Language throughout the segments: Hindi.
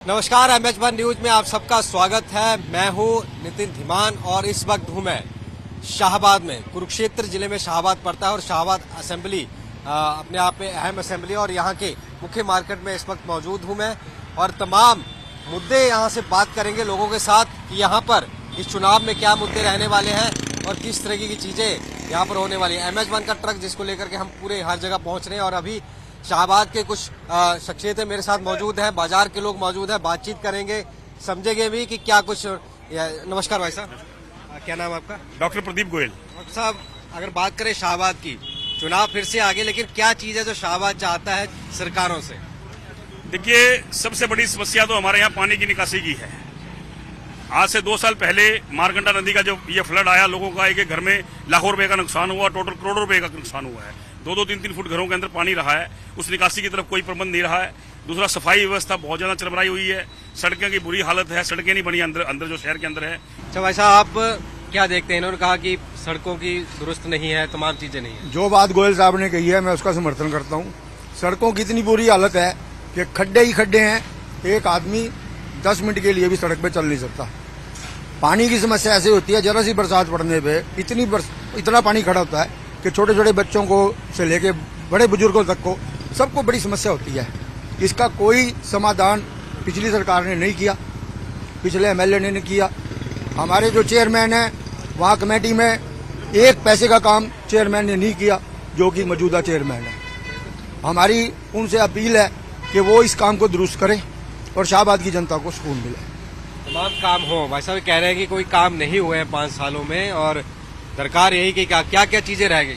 नमस्कार, MH1 न्यूज में आप सबका स्वागत है। मैं हूं नितिन धीमान और इस वक्त हूं मैं शाहबाद में। कुरुक्षेत्र जिले में शाहबाद पड़ता है और शाहबाद असेंबली अपने आप में अहम असेंबली और यहाँ के मुख्य मार्केट में इस वक्त मौजूद हूं मैं और तमाम मुद्दे यहाँ से बात करेंगे लोगों के साथ कि यहाँ पर इस चुनाव में क्या मुद्दे रहने वाले हैं और किस तरीके की चीजें यहाँ पर होने वाली है। MH1 का ट्रक जिसको लेकर के हम पूरे हर जगह पहुंच रहे हैं और अभी शाहबाद के कुछ शख्सियतें मेरे साथ मौजूद हैं, बाजार के लोग मौजूद हैं, बातचीत करेंगे, समझेंगे भी कि क्या कुछ। नमस्कार भाई साहब, क्या नाम आपका? डॉक्टर प्रदीप गोयल। डॉक्टर साहब, अगर बात करें शाहबाद की, चुनाव फिर से आगे, लेकिन क्या चीज है जो शाहबाद चाहता है सरकारों से? देखिए, सबसे बड़ी समस्या तो हमारे यहाँ पानी की निकासी की है। आज से 2 साल पहले मारकंडा नदी का जो ये फ्लड आया, लोगों का एक घर में लाखों रुपए का नुकसान हुआ, टोटल करोड़ों रुपए का नुकसान हुआ है। 2-2, 3-3 फुट घरों के अंदर पानी रहा है, उस निकासी की तरफ कोई प्रबंध नहीं रहा है। दूसरा, सफाई व्यवस्था बहुत ज्यादा चरमराई हुई है, सड़कों की बुरी हालत है, सड़कें नहीं बनी अंदर जो शहर के अंदर है। अच्छा भाई साहब, आप क्या देखते हैं? इन्होंने कहा कि सड़कों की दुरुस्त नहीं है, तमाम चीजें नहीं है। जो बात गोयल साहब ने कही है मैं उसका समर्थन करता हूँ। सड़कों की इतनी बुरी हालत है कि खड्डे ही खड्डे हैं, एक आदमी 10 मिनट के लिए भी सड़क पे चल नहीं सकता। पानी की समस्या ऐसी होती है, जरा सी बरसात पड़ने पे इतना पानी खड़ा होता है कि छोटे छोटे बच्चों को से लेके बड़े बुजुर्गों तक को सबको बड़ी समस्या होती है। इसका कोई समाधान पिछली सरकार ने नहीं किया, पिछले एमएलए ने नहीं किया। हमारे जो चेयरमैन है वहाँ कमेटी में एक पैसे का काम चेयरमैन ने नहीं किया, जो कि मौजूदा चेयरमैन है। हमारी उनसे अपील है कि वो इस काम को दुरुस्त करें और शाहबाद की जनता को सुकून मिले। तमाम काम हो। भाई साहब कह रहे हैं कि कोई काम नहीं हुए हैं 5 सालों में और दरकार यही कि क्या क्या चीजें रह गई।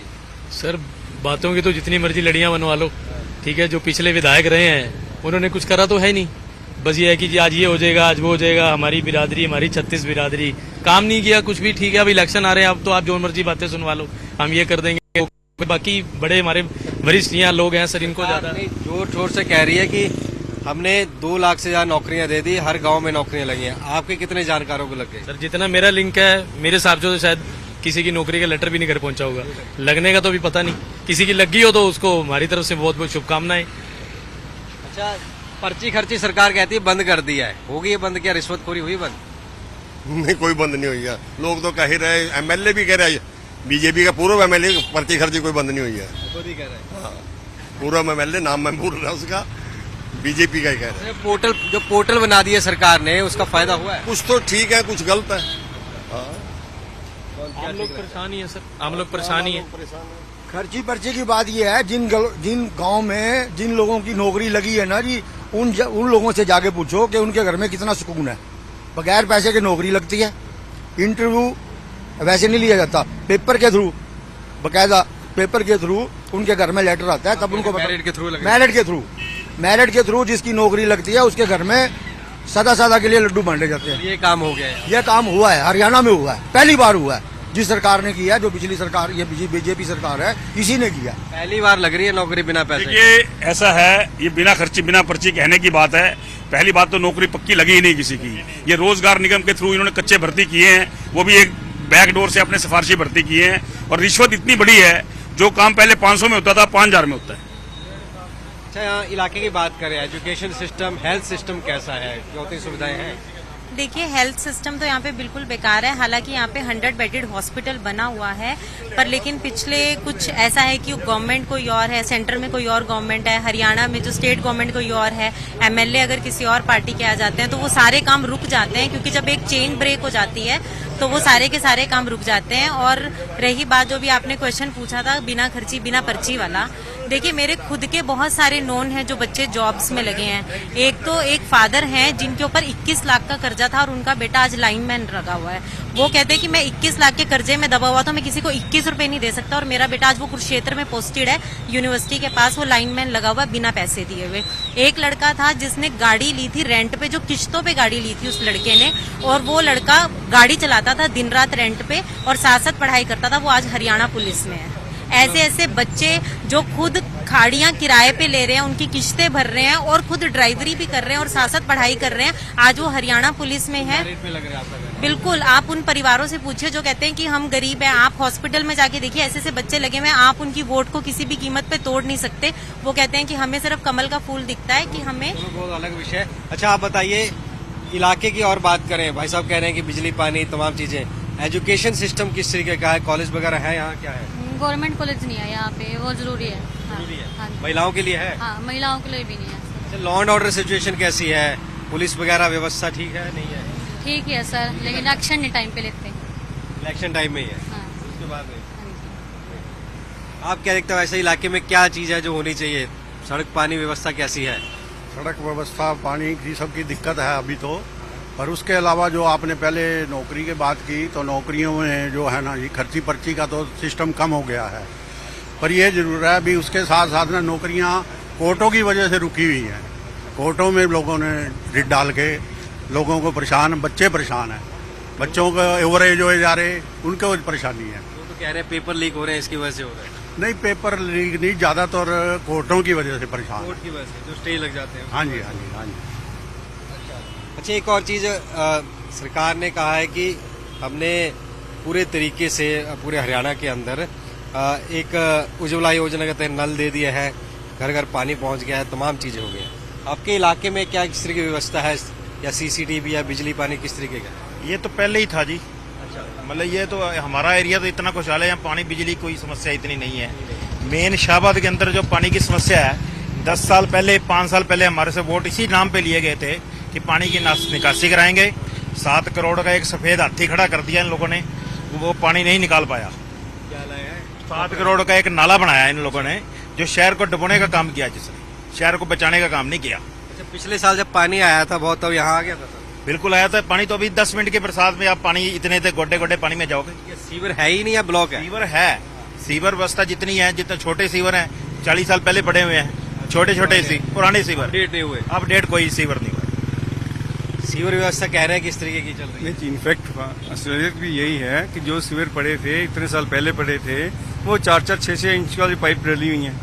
सर, बातों की तो जितनी मर्जी लड़ियां बनवा लो, ठीक है। जो पिछले विधायक रहे हैं उन्होंने कुछ करा तो है नहीं, बस ये है कि जी आज ये हो जाएगा, आज वो हो जाएगा। हमारी बिरादरी, हमारी 36 बिरादरी काम नहीं किया कुछ भी, ठीक है। अब इलेक्शन आ रहे हैं, अब तो आप जो मर्जी बातें सुनवा लो, हम ये कर देंगे। बाकी बड़े हमारे वरिष्ठ यहाँ लोग हैं सर, इनको ज्यादा जोर शोर से कह रही है कि हमने 2 लाख से ज्यादा नौकरियां दे दी, हर गांव में नौकरियां लगी हैं। आपके कितने जानकारों को लग गए? सर, जितना मेरा लिंक है, मेरे हिसाब से तो शायद किसी की नौकरी का लेटर भी नहीं घर पहुंचा होगा। लगने का तो भी पता नहीं, किसी की लगी हो तो उसको हमारी तरफ से बहुत बहुत शुभकामनाएं। अच्छा, पर्ची खर्ची सरकार कहती है बंद कर दिया है, होगी ये बंद? क्या रिश्वतखोरी हुई बंद? नहीं, कोई बंद नहीं हुई है। लोग तो कह ही रहे, एमएलए भी कह रहे हैं, बीजेपी का पूर्व एमएलए पर्ची खर्ची कोई बंद नहीं हुई है। खुद ही कह रहे हैं। हाँ, पूर्व एमएलए, नाम मैं भूल रहा उसका, बीजेपी का ही कह रहे हैं। जो पोर्टल बना दिया सरकार ने, उसका फायदा हुआ है? कुछ तो ठीक है, कुछ गलत है। हाँ, हम लोग परेशान ही है सर, हम लोग परेशान ही है। खर्ची पर्ची की बात ये है, जिन गांव में जिन लोगों की नौकरी लगी है ना जी, उन लोगों से जाके पूछो कि उनके घर में कितना सुकून है। बगैर पैसे के नौकरी लगती है, इंटरव्यू वैसे नहीं लिया जाता, पेपर के थ्रू, बकायदा पेपर के थ्रू उनके घर में लेटर आता है, तब उनको मेरिट मेरिट के थ्रू जिसकी नौकरी लगती है उसके घर में सादा के लिए लड्डू बांटे जाते हैं। ये काम हो गया है? ये काम हुआ है, हरियाणा में हुआ है, पहली बार हुआ है। जिस सरकार ने किया, जो पिछली सरकार, ये बीजेपी सरकार है, इसी ने किया। पहली बार लग रही है नौकरी बिना पैसे। देखिए, ऐसा है, ये बिना खर्ची बिना पर्ची कहने की बात है। पहली बात तो नौकरी पक्की लगी ही नहीं किसी की। ये रोजगार निगम के थ्रू इन्होंने कच्चे भर्ती किए हैं, वो भी एक बैकडोर से अपने सिफारिशी भर्ती किए हैं। और रिश्वत इतनी बड़ी है, जो काम पहले 500 में होता था 5000 में होता है। अच्छा, यहाँ इलाके की बात करें, एजुकेशन सिस्टम, हेल्थ सिस्टम कैसा है? क्या सुविधाएं हैं? देखिए, हेल्थ सिस्टम तो यहाँ पे बिल्कुल बेकार है। हालांकि यहाँ पे 100 बेडेड हॉस्पिटल बना हुआ है, पर लेकिन पिछले कुछ ऐसा है कि गवर्नमेंट कोई और है, सेंटर में कोई और गवर्नमेंट है, हरियाणा में जो स्टेट गवर्नमेंट कोई और है, एमएलए अगर किसी और पार्टी के आ जाते हैं तो वो सारे काम रुक जाते हैं, क्योंकि जब एक चेन ब्रेक हो जाती है तो वो सारे के सारे काम रुक जाते हैं। और रही बात जो भी आपने क्वेश्चन पूछा था बिना खर्ची बिना पर्ची वाला, देखिए मेरे खुद के बहुत सारे नोन हैं जो बच्चे जॉब्स में लगे हैं। एक फादर हैं जिनके ऊपर 21 लाख का कर्जा था और उनका बेटा आज लाइनमैन लगा हुआ है। वो कहते हैं कि मैं 21 लाख के कर्जे में दबा हुआ था, मैं किसी को 21 रुपए नहीं दे सकता, और मेरा बेटा आज वो कुरुक्षेत्र में पोस्टेड है यूनिवर्सिटी के पास, वो लाइनमैन लगा हुआ बिना पैसे दिए हुए। एक लड़का था जिसने गाड़ी ली थी रेंट पे, जो किश्तों पे गाड़ी ली थी उस लड़के ने, और वो लड़का गाड़ी चलाता था दिन रात रेंट पे और साथ साथ पढ़ाई करता था, वो आज हरियाणा पुलिस में है। ऐसे ऐसे बच्चे जो खुद खाड़ियां किराए पे ले रहे हैं, उनकी किश्तें भर रहे हैं और खुद ड्राइवरी भी कर रहे हैं और साथ साथ पढ़ाई कर रहे हैं, आज वो हरियाणा पुलिस में है। बिल्कुल, आप उन परिवारों से पूछिए जो कहते हैं कि हम गरीब हैं। आप हॉस्पिटल में जाके देखिए, ऐसे ऐसे बच्चे लगे हुए हैं, आप उनकी वोट को किसी भी कीमत पे तोड़ नहीं सकते। वो कहते हैं कि हमें सिर्फ कमल का फूल दिखता है, कि हमें बहुत अलग विषय। अच्छा आप बताइए, इलाके की और बात करें, भाई साहब कह रहे हैं कि बिजली पानी तमाम चीजें, एजुकेशन सिस्टम किस तरीके का है, कॉलेज वगैरह है यहाँ, क्या है? गवर्नमेंट कॉलेज नहीं है यहाँ पे, वो जरूरी है। हाँ, जरूरी है? हाँ, महिलाओं के लिए है? हाँ, महिलाओं के लिए भी नहीं है। अच्छा, लॉ एंड ऑर्डर सिचुएशन कैसी है, पुलिस वगैरह व्यवस्था ठीक है नहीं है? ठीक है सर, लेकिन एक्शन नहीं टाइम पे लेते। इलेक्शन टाइम में ही है, हाँ, उसके बाद में हाँ जी। आप क्या देखते हो ऐसे इलाके में क्या चीज है जो होनी चाहिए? सड़क पानी व्यवस्था कैसी है? सड़क व्यवस्था, पानी की सबकी दिक्कत है अभी तो, पर उसके अलावा जो आपने पहले नौकरी की बात की, तो नौकरियों में जो है ना, ये खर्ची पर्ची का तो सिस्टम कम हो गया है, पर यह जरूर है अभी उसके साथ साथ ना नौकरियां कोर्टों की वजह से रुकी हुई हैं। कोर्टों में लोगों ने रिट डाल के लोगों को परेशान, बच्चे परेशान हैं, बच्चों का एवरेज हो जा रहे, उनको परेशानी है। वो तो कह रहे हैं पेपर लीक हो रहे हैं, इसकी वजह से हो रहा है। नहीं, पेपर लीक नहीं, ज्यादातर कोर्टों की वजह से परेशान। कोर्ट की वजह से जो स्टे लग जाते हैं। हाँ जी, हाँ जी, हाँ जी। अच्छा, एक और चीज, सरकार ने कहा है कि हमने पूरे तरीके से पूरे हरियाणा के अंदर एक उज्ज्वला योजना के तहत नल दे दिया है, घर घर पानी पहुंच गया है, तमाम चीजें हो गई हैं। आपके इलाके में क्या किस तरह की व्यवस्था है, या सीसीटीवी या बिजली पानी किस तरीके का? ये तो पहले ही था जी। मतलब ये तो हमारा एरिया तो इतना खुशहाल है, यहाँ पानी बिजली कोई समस्या इतनी नहीं है। मेन शाहबाद के अंदर जो पानी की समस्या है, 10 साल पहले 5 साल पहले हमारे से वोट इसी नाम पे लिए गए थे कि पानी की निकासी कराएंगे। 7 करोड़ का एक सफेद हाथी खड़ा कर दिया इन लोगों ने, वो पानी नहीं निकाल पाया। क्या लाया है? 7 करोड़ का एक नाला बनाया इन लोगों ने, जो शहर को डुबोने का काम किया, जिसने शहर को बचाने का काम नहीं किया। अच्छा, पिछले साल जब पानी आया था बहुत, तब यहाँ आ गया था सर? बिल्कुल आया था पानी, तो अभी 10 मिनट की बरसात में आप पानी इतने थे गोड्डे गोड्डे पानी में जाओगे। ये सीवर है ही नहीं या ब्लॉक है? सीवर है, सीवर व्यवस्था जितनी है, जितने छोटे सीवर हैं 40 साल पहले बड़े हुए हैं, छोटे छोटे पुराने सीवर, अपडेट नहीं हुए? अपडेट कोई सीवर नहीं हुआ। सीवर व्यवस्था कह रहे हैं किस तरीके की चल रही है? नहीं, इनफैक्ट असलियत भी यही है कि जो सीवर पड़े थे, इतने साल पहले पड़े थे, वो 4-4, 6-6 इंच वाली पाइप डली हुई हैं,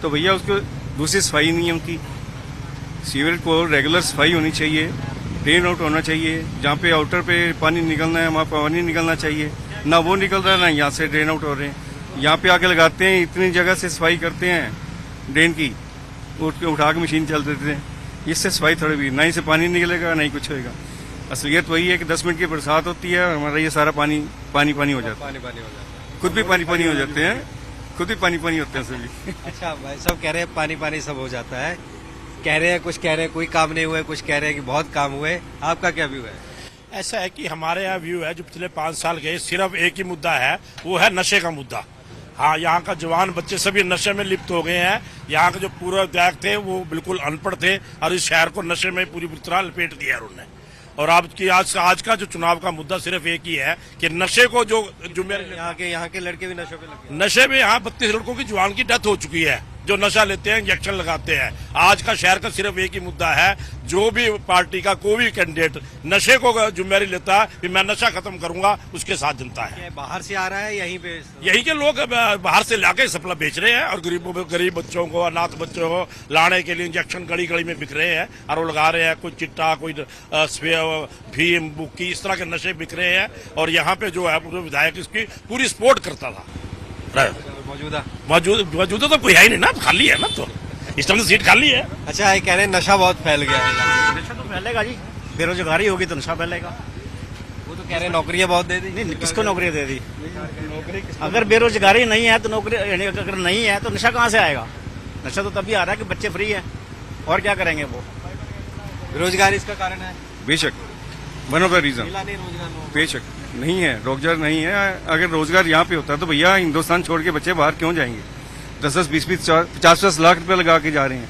तो भैया उसको दूसरी सफाई नहीं है उनकी। सीवर को रेगुलर सफाई होनी चाहिए, ड्रेन आउट होना चाहिए, जहाँ पे आउटर पे पानी निकलना है वहाँ पानी निकलना चाहिए, ना वो निकल रहा है ना यहाँ से ड्रेन आउट हो रहे हैं। यहाँ पे आके लगाते हैं, इतनी जगह से सफाई करते हैं ड्रेन की, उठा के मशीन चल देते हैं, इससे सफाई थोड़ी भी, ना ही से पानी निकलेगा ना ही कुछ होगा। असलियत वही है कि 10 मिनट की बरसात होती है, हमारा ये सारा पानी पानी पानी हो जाता है, पानी पानी हो जाता है, खुद भी पानी पानी हो जाते हैं, खुद भी पानी पानी होते हैं सभी। अच्छा, भाई सब कह रहे हैं पानी पानी सब हो जाता है, कह रहे हैं कुछ, कह रहे हैं कोई काम नहीं हुआ, कुछ कह रहे हैं कि बहुत काम हुए। आपका क्या व्यू है? ऐसा है कि हमारे यहाँ व्यू है, जो पिछले 5 साल के सिर्फ एक ही मुद्दा है, वो है नशे का मुद्दा। हाँ, यहाँ का जवान बच्चे सभी नशे में लिप्त हो गए हैं। यहाँ के जो पूर्व विधायक थे वो बिल्कुल अनपढ़ थे और इस शहर को नशे में पूरी तरह लपेट दिया है उन्होंने। और आज का जो चुनाव का मुद्दा सिर्फ एक ही है कि नशे को जो यहाँ के लड़के भी नशे पे लगे। नशे में यहाँ 32 लड़कों की जवान की डेथ हो चुकी है, जो नशा लेते हैं, इंजेक्शन लगाते हैं। आज का शहर का सिर्फ एक ही मुद्दा है, जो भी पार्टी का कोई भी कैंडिडेट नशे को जिम्मेदारी लेता है कि मैं नशा खत्म करूंगा, उसके साथ जनता है। बाहर से आ रहा है यहीं पे? यहीं के लोग बाहर से लाके सप्लाई बेच रहे हैं और गरीब बच्चों को, अनाथ बच्चों को लाने के लिए इंजेक्शन गली गली में बिक रहे हैं और वो लगा रहे हैं। कोई चिट्टा, कोई भीम, बुक्की, इस तरह के नशे बिक रहे हैं। और यहाँ पे जो है पूरे विधायक इसकी पूरी सपोर्ट करता था। मौजूदा तो कोई है ही नहीं ना, खाली है ना, तो इस टाइम सीट खाली है। अच्छा, ये कह रहे हैं नशा बहुत फैल गया है। नशा तो फैलेगा जी, बेरोजगारी होगी तो नशा फैलेगा। वो तो कह रहे हैं नौकरियां बहुत दे दी। नहीं, किसको नौकरी दे दी? अगर बेरोजगारी नहीं है तो नौकरी, अगर नहीं है तो नशा कहाँ से आएगा? नशा तो तभी आ रहा है कि बच्चे फ्री हैं, और क्या करेंगे वो? बेरोजगारी इसका कारण है? बेशक, वन ऑफ द रीजन, बेशक नहीं है, रोजगार नहीं है। अगर रोजगार यहाँ पे होता तो भैया हिंदुस्तान छोड़ के बच्चे बाहर क्यों जाएंगे? 10-10, 20-20, 50-50 लाख रुपए लगा के जा रहे हैं।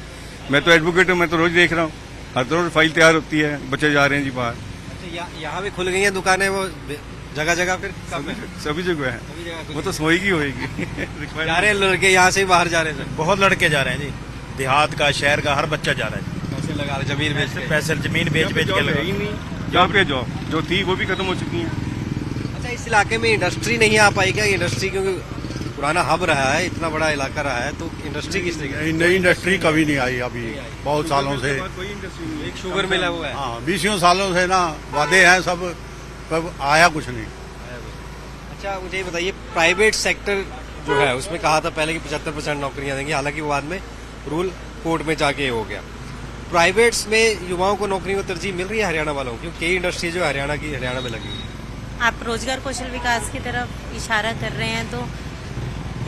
मैं तो एडवोकेट हूँ, मैं तो रोज देख रहा हूँ, हर रोज फाइल तैयार होती है, बच्चे जा रहे हैं जी बाहर। अच्छा, यहाँ भी खुल गई हैं दुकानें, वो जगह जगह फिर सभी जगह है, वो तो होएगी जा रहे हैं लड़के यहाँ से ही बाहर जा रहे हैं। बहुत लड़के जा रहे हैं जी, देहात का, शहर का, हर बच्चा जा रहा है। पैसे लगा रहे, जमीन बेच के, पैसे जमीन बेच बेच के लगा। जहाँ पे जॉब जो थी वो भी खत्म हो चुकी है। अच्छा, इस इलाके में इंडस्ट्री नहीं आ पाई क्या? इंडस्ट्री क्योंकि पुराना हब रहा है, इतना बड़ा इलाका रहा है, तो इंडस्ट्री किस तरीके? नई इंडस्ट्री कभी नहीं आई अभी, बहुत सालों से। एक शुगर मिल है वो है। हाँ, 20 सालों से ना वादे हैं सब, पर आया कुछ नहीं। अच्छा, मुझे ये बताइए, प्राइवेट सेक्टर जो है उसमें कहा था पहले कि 75% नौकरियां देंगे, हालांकि वो बाद में रूल कोर्ट में जाके हो गया। प्राइवेट्स में युवाओं को नौकरी को तरजीह मिल रही है हरियाणा वालों को, क्योंकि कई इंडस्ट्री जो हरियाणा में लगी हुई है। आप रोजगार कौशल विकास की तरफ इशारा कर रहे हैं, तो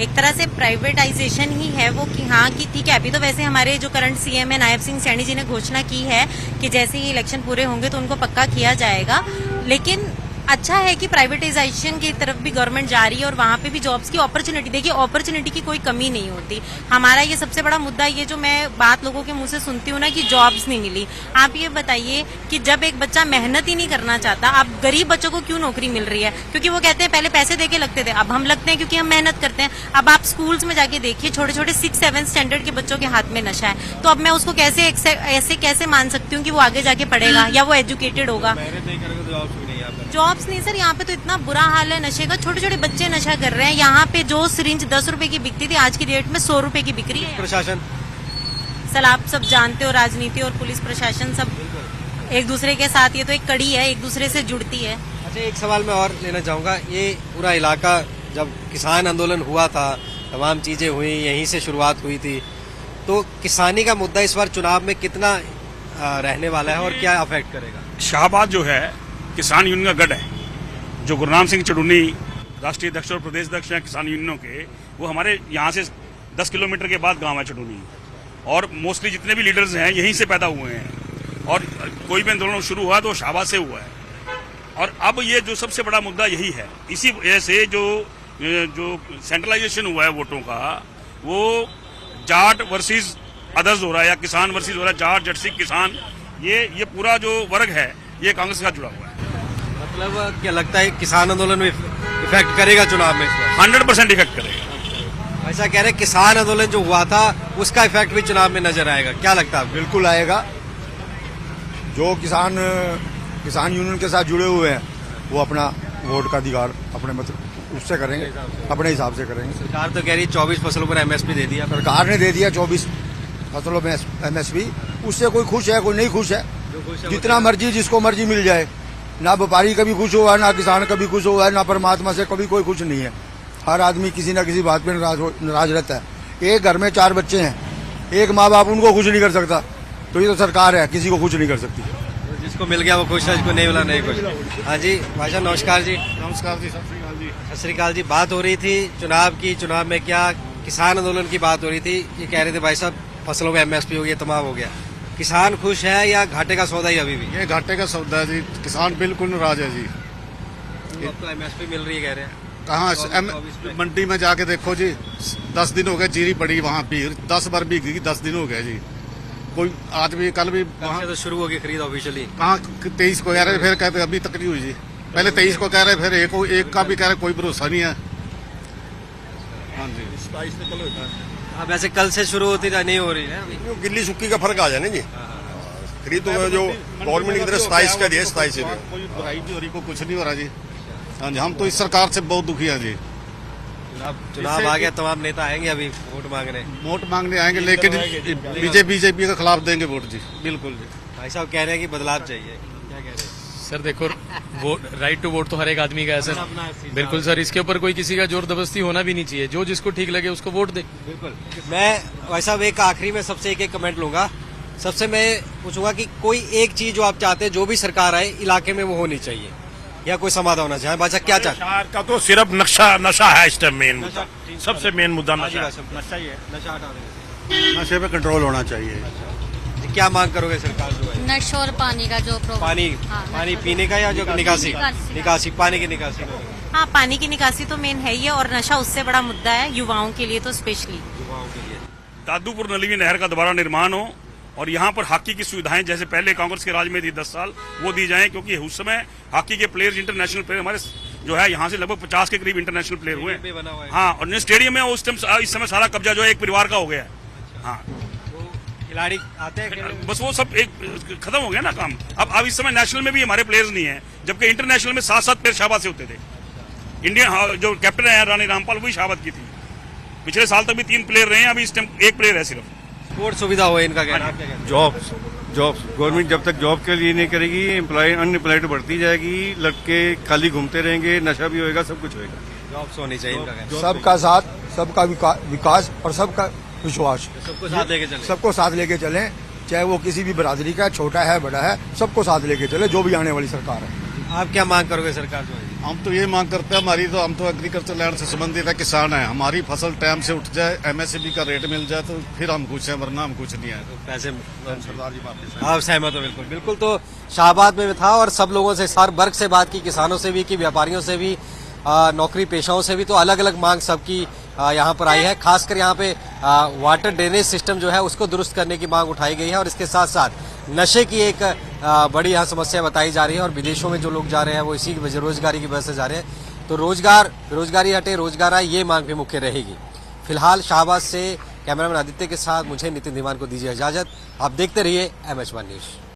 एक तरह से प्राइवेटाइजेशन ही है वो, कि हाँ कि ठीक है। अभी तो वैसे हमारे जो करंट सीएम है नायब सिंह सैनी जी ने घोषणा की है कि जैसे ही इलेक्शन पूरे होंगे तो उनको पक्का किया जाएगा, लेकिन अच्छा है कि प्राइवेटाइजेशन की तरफ भी गवर्नमेंट जा रही है और वहां पे भी जॉब्स की अपॉर्चुनिटी, देखिए अपॉर्चुनिटी की कोई कमी नहीं होती। हमारा ये सबसे बड़ा मुद्दा, ये जो मैं बात लोगों के मुंह से सुनती हूँ ना कि जॉब्स नहीं मिली, आप ये बताइए कि जब एक बच्चा मेहनत ही नहीं करना चाहता, अब गरीब बच्चों को क्यों नौकरी मिल रही है? क्योंकि वो कहते हैं पहले पैसे देके लगते थे, अब हम लगते हैं क्योंकि हम मेहनत करते हैं। अब आप स्कूल्स में जाके देखिए, छोटे छोटे 6-7 स्टैंडर्ड के बच्चों के हाथ में नशा है, तो अब मैं उसको ऐसे कैसे मान सकती हूँ कि वो आगे जाके पढ़ेगा या वो एजुकेटेड होगा? जॉब्स नहीं सर, यहाँ पे तो इतना बुरा हाल है नशे का, छोटे छोटे बच्चे नशा कर रहे हैं। यहाँ पे जो सिरिंज 10 रुपए की बिकती थी, आज की डेट में 100 रुपए की बिक रही है। प्रशासन, सर आप सब जानते हो, राजनीति और पुलिस प्रशासन सब एक दूसरे के साथ, ये तो एक कड़ी है, एक दूसरे से जुड़ती है। अच्छा, एक सवाल मैं और लेना चाहूंगा। ये पूरा इलाका जब किसान आंदोलन हुआ था, तमाम चीजें हुई, यहीं से शुरुआत हुई थी, तो किसानी का मुद्दा इस बार चुनाव में कितना रहने वाला है और क्या अफेक्ट करेगा? शाहबाद जो है किसान यूनियन का गढ़ है। जो गुरनाम सिंह चडूनी राष्ट्रीय अध्यक्ष और प्रदेश अध्यक्ष हैं किसान यूनियनों के, वो हमारे यहाँ से 10 किलोमीटर के बाद गांव है चडूनी, और मोस्टली जितने भी लीडर्स हैं यहीं से पैदा हुए हैं, और कोई भी आंदोलन शुरू हुआ तो शाहबाद से हुआ है। और अब ये जो सबसे बड़ा मुद्दा यही है, इसी वजह से जो सेंट्रलाइजेशन हुआ है वोटों का, वो जाट वर्सेस अदर्स हो रहा है, या किसान वर्सेस हो रहा है, जाट जट किसान, ये पूरा जो वर्ग है ये कांग्रेस के साथ जुड़ा हुआ है। मतलब क्या लगता है किसान आंदोलन में इफेक्ट करेगा चुनाव में? 100% इफेक्ट करेगा। ऐसा कह रहे हैं किसान आंदोलन जो हुआ था उसका इफेक्ट भी चुनाव में नजर आएगा, क्या लगता है? बिल्कुल आएगा। जो किसान यूनियन के साथ जुड़े हुए हैं वो अपना वोट का अधिकार अपने मतलब उससे करेंगे, अपने हिसाब से करेंगे। सरकार तो कह रही 24 फसलों पर एमएसपी दे दिया, सरकार ने दे दिया 24 फसलों में एमएसपी। उससे कोई खुश है, कोई नहीं खुश है। जितना मर्जी जिसको मर्जी मिल जाए, ना व्यापारी कभी खुश हुआ, ना किसान कभी खुश हुआ है, ना परमात्मा से कभी कोई खुश नहीं है। हर आदमी किसी न किसी बात पे नाराज रहता है। एक घर में 4 बच्चे हैं, एक माँ बाप उनको खुश नहीं कर सकता, तो ये तो सरकार है, किसी को खुश नहीं कर सकती। जिसको मिल गया वो खुश है, जिसको नहीं मिला नहीं खुश। हाँ जी भाई साहब, नमस्कार जी। नमस्कार जी, सत श्री अकाल जी। सत श्री अकाल जी। बात हो रही थी चुनाव में क्या किसान आंदोलन की बात हो रही थी, ये कह रहे थे भाई साहब फसलों में एमएसपी हो गया, तमाम हो गया। किसान खुश है या घाटे का सौदा ही अभी भी? ये घाटे का सौदा है जी, किसान बिल्कुल नाराज है जी। अब तो एमएसपी मिल रही है कह रहे हैं। कहाँ मंडी में जाके देखो जी, 10 दिन हो गए जीरी पड़ी वहाँ भीड़, 10 बार भीगी, 10 दिन हो गए जी। कोई आज भी कल भी वहाँ तो शुरू हो गई खरीद ऑफिशियली। कहाँ 23 को कह रहे, फिर कहते अभी तक नहीं हुई जी। पहले 23 को कह रहे, फिर एक का भी कह रहे, कोई भरोसा नहीं है। हाँ जी, 27 से कल होता है। अब वैसे कल से शुरू होती नहीं हो रही है अभी। गिल्ली सुक्की का फर्क आ जाए ना जी। खरीद तो जो गवर्नमेंट की तरफ 27 का दिया, 27 से कोई बुराई नहीं हो रही, को कुछ नहीं हो रहा जी। हाँ जी, हम तो इस सरकार से बहुत दुखी हैं जी। चुनाव आ गया, तमाम नेता आएंगे अभी वोट मांगने आएंगे, लेकिन बीजेपी के खिलाफ देंगे वोट जी। बिल्कुल जी। भाई साहब कह रहे हैं कि बदलाव चाहिए, क्या कह रहे हैं? सर देखो, वोट, राइट टू वोट तो हर एक आदमी का है सर। बिल्कुल सर, इसके ऊपर कोई किसी का जोर जबरदस्ती होना भी नहीं चाहिए। जो जिसको ठीक लगे उसको वोट दे। बिल्कुल। मैं भाई साहब एक आखिरी में सबसे एक कमेंट लूंगा। सबसे मैं पूछूंगा कि कोई एक चीज जो आप चाहते हैं जो भी सरकार आए इलाके में वो होनी चाहिए, या कोई समाधान होना चाहिए? बादशाह क्या चाहते हैं? शहर का तो सिर्फ नशा है इस टाइम मेन मुद्दा, सबसे मेन मुद्दा नशा ही है। नशा हटा देंगे, नशे पे कंट्रोल होना चाहिए। क्या मांग करोगे सरकार जो है? नशा और पानी का जो प्रॉब्लम, पानी पीने का या जो निकासी पानी की निकासी? हाँ, पानी की निकासी तो मेन है ही है, और नशा उससे बड़ा मुद्दा है युवाओं के लिए, तो स्पेशली युवाओं के लिए। दादूपुर नली नहर का दोबारा निर्माण हो, और यहाँ पर हॉकी की सुविधाएं जैसे पहले कांग्रेस के राज में थी 10 साल, वो दी जाएं, क्योंकि उस समय हॉकी के प्लेयर्स, इंटरनेशनल प्लेयर हमारे जो है यहाँ से लगभग 50 के करीब इंटरनेशनल प्लेयर हुए। हाँ, और स्टेडियम में उस टाइम इस समय सारा कब्जा जो है एक परिवार का हो गया है। हाँ, खिलाड़ी आते हैं, बस वो सब एक खत्म हो गया ना काम। अब इस समय नेशनल में भी हमारे प्लेयर्स नहीं है, जबकि इंटरनेशनल में 7-7 प्लेयर शाहबाद से होते थे। इंडियन जो कैप्टन है रानी रामपाल, वही शाहबाद की थी। पिछले साल तक भी 3 प्लेयर रहे हैं, अभी इस टाइम 1 प्लेयर है सिर्फ। स्पोर्ट सुविधा हो इनका कहना। जॉब्स गवर्नमेंट जब तक जॉब के लिए नहीं करेगी, अनएम्प्लॉयड बढ़ती जाएगी, लड़के खाली घूमते रहेंगे, नशा भी होएगा, सब कुछ होएगा। जॉब्स होनी चाहिए इनका कहना। सबका साथ, सबका विकास और सबका विश्वास, सबको साथ लेके चलें। सबको साथ लेके चलें। चाहे वो किसी भी बरादरी का है, छोटा है बड़ा है, सबको साथ लेके चले जो भी आने वाली सरकार है। आप क्या मांग करोगे सरकार से? हम तो ये मांग करते हैं, हम तो एग्रीकल्चर लैंड से संबंधित है, किसान है, हमारी फसल टाइम से उठ जाए, एमएसपी का रेट मिल जाए तो फिर हम खुश हैं, वरना हम कुछ नहीं है। तो पैसे सरदार जी बात आप सहमत हो? बिल्कुल बिल्कुल। तो शाहबाद में था और सब लोगों से, हर वर्ग से बात की, किसानों से भी की, व्यापारियों से भी, नौकरी पेशाओं से भी, तो अलग अलग मांग सबकी यहाँ पर आई है। खासकर यहाँ पे वाटर ड्रेनेज सिस्टम जो है उसको दुरुस्त करने की मांग उठाई गई है और इसके साथ साथ नशे की एक बड़ी यहाँ समस्या बताई जा रही है और विदेशों में जो लोग जा रहे हैं वो इसी बेरोजगारी की वजह से जा रहे हैं। तो बेरोजगारी हटे, रोजगार आए, ये मांग भी मुख्य रहेगी। फिलहाल शाहबाद से कैमरामैन आदित्य के साथ मुझे नितिन धीमान को दीजिए इजाजत। आप देखते रहिए MH1 न्यूज।